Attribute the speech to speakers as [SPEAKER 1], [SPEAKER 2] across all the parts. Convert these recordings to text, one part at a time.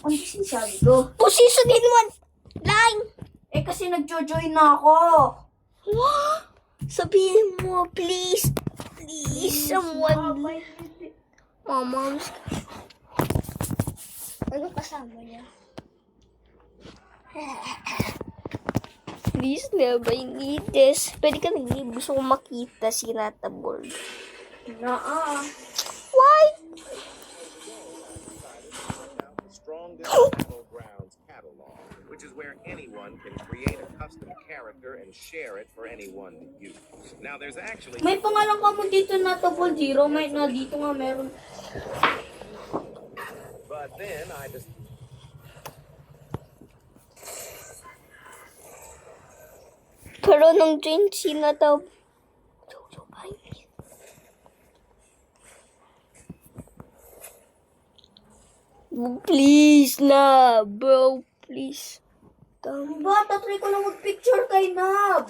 [SPEAKER 1] Ano sinasabi ko?
[SPEAKER 2] Position in one line.
[SPEAKER 1] Eh kasi nagjo-join na ako.
[SPEAKER 2] Sabihin mo, please. Please, someone. Mama. Ano kasama niya? Please, never, I need this. Pwede ka nag-leave. Gusto kong makita si Nata Board. Why?
[SPEAKER 3] Strongest Battlegrounds catalog, which is where anyone can create a custom character and share it for anyone to use. Now there's actually
[SPEAKER 1] May pangalan ka mo dito na Double Zero. May na dito nga meron.
[SPEAKER 3] but then I just
[SPEAKER 2] Pero nung join si Nata... Please na, bro. Please.
[SPEAKER 1] Ba, tatry ko lang mag-picture kay Nab.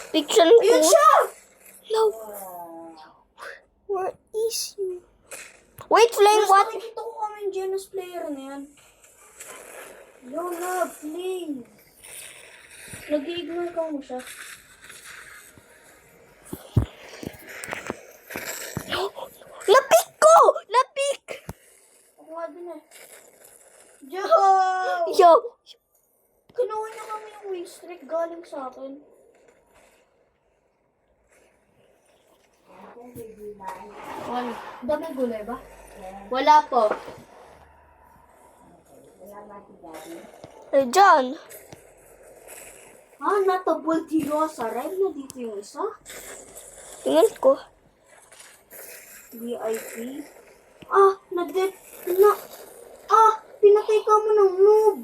[SPEAKER 2] Picture
[SPEAKER 1] Ayun
[SPEAKER 2] ko.
[SPEAKER 1] siya!
[SPEAKER 2] No. Where is he? Wait, Flame, what?
[SPEAKER 1] Nakikita ko kami yung Genos player na yan. Yo, Nab, please. Nag-iignore ka mo siya.
[SPEAKER 2] Lapik ko! Lapik!
[SPEAKER 1] Ako nga din eh. Yo!
[SPEAKER 2] Yo!
[SPEAKER 1] Kinuha niya kami yung win streak galing sa akin. Wala. Dami gulay ba? Wala po.
[SPEAKER 2] Eh, John.
[SPEAKER 1] Natabol tiro sa ride na dito yung isa.
[SPEAKER 2] Tingnan ko.
[SPEAKER 1] VIP. Na-dead. Pinatay ka mo ng noob.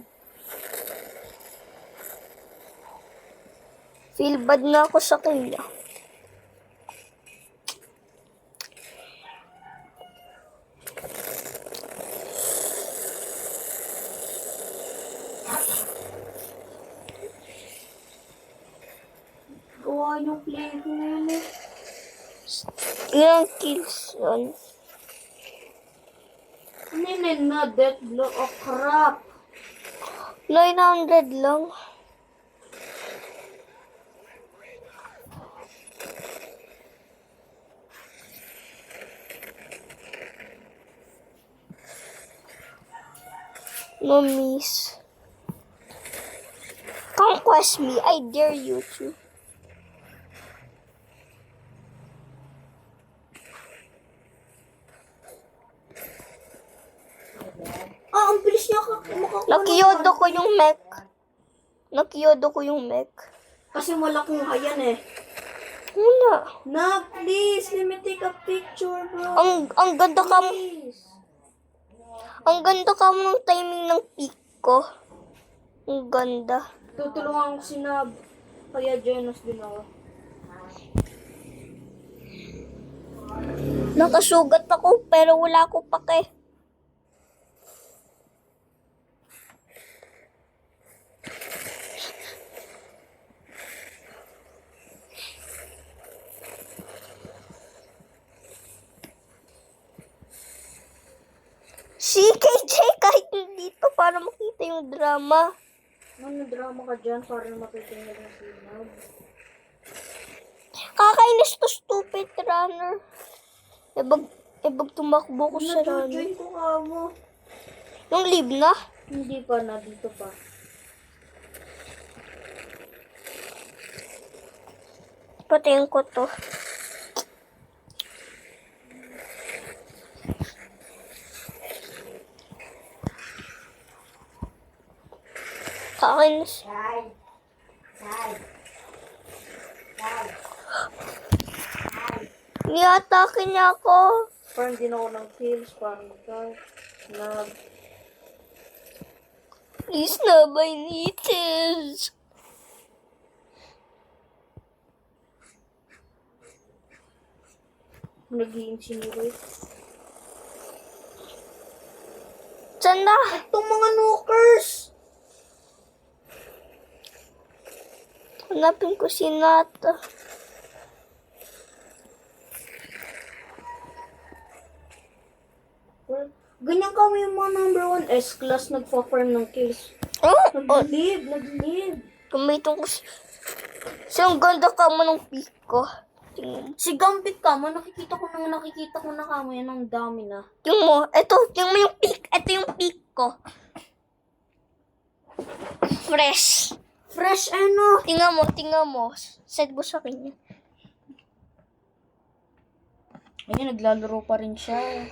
[SPEAKER 2] Feel bad na ako sa kanya.
[SPEAKER 1] Gawa yung play ko ngayon eh.
[SPEAKER 2] Ilang kills yun?
[SPEAKER 1] Ano yun na death blow? Oh crap.
[SPEAKER 2] 900 lang. No miss. Conquest me, I dare you to.
[SPEAKER 1] Ang bilis niya makakuha.
[SPEAKER 2] Nakiyodo ko yung mech. Nakiyodo ko yung mech.
[SPEAKER 1] Kasi malaking hayan eh.
[SPEAKER 2] Wala.
[SPEAKER 1] Na, please, let me take a picture, bro.
[SPEAKER 2] Ang ganda ka mo.
[SPEAKER 1] Please.
[SPEAKER 2] Ang ganda ka mo ng timing ng peak ko. Ang ganda.
[SPEAKER 1] Tutulungan ko si Nab. Kaya Genos din ako.
[SPEAKER 2] Nakasugat ako pero wala akong pake. Si KJ kahit dito para makita yung drama.
[SPEAKER 1] Ano drama ka dyan para matitingnan na si Nab?
[SPEAKER 2] Kakainis to stupid runner. Ebag tumakbo ko sa runner.
[SPEAKER 1] Join ko ka mo.
[SPEAKER 2] Nung live na?
[SPEAKER 1] Hindi pa na, dito pa.
[SPEAKER 2] Patayin ko to. Kakainis. Niatake niya ako.
[SPEAKER 1] Parang din ako ng kills, parang ikaw. Nab.
[SPEAKER 2] Please na, I need this.
[SPEAKER 1] Nag-i-insinuate.
[SPEAKER 2] Saan na?
[SPEAKER 1] Itong mga nukers!
[SPEAKER 2] Hanapin ko si Nata.
[SPEAKER 1] Well, ganyan kami yung mga number 1 S-class nagpa-farm ng kills.
[SPEAKER 2] Oh,
[SPEAKER 1] Nag-live.
[SPEAKER 2] gamitin ko si... So, ang ganda ka mo ng pick ko. Tingnan mo.
[SPEAKER 1] Si Gambit ka mo, nakikita ko na kamo yan, ang dami na.
[SPEAKER 2] Tingnan mo. Tingnan mo yung pick. Ito yung pick ko. Fresh.
[SPEAKER 1] Fresh ano?
[SPEAKER 2] Tingnan mo. Set ko sa kanya.
[SPEAKER 1] Ayun, naglalaro pa rin siya.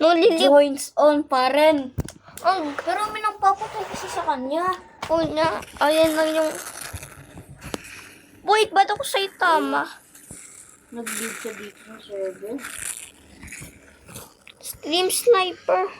[SPEAKER 2] No, lilip.
[SPEAKER 1] Joins on pa rin.
[SPEAKER 2] Ang
[SPEAKER 1] Pero may nagpapatay kasi sa kanya.
[SPEAKER 2] una. Ayan lang yung... Wait, ba't ako sa'yo tama?
[SPEAKER 1] Nag-lead siya dito sa server.
[SPEAKER 2] Stream sniper.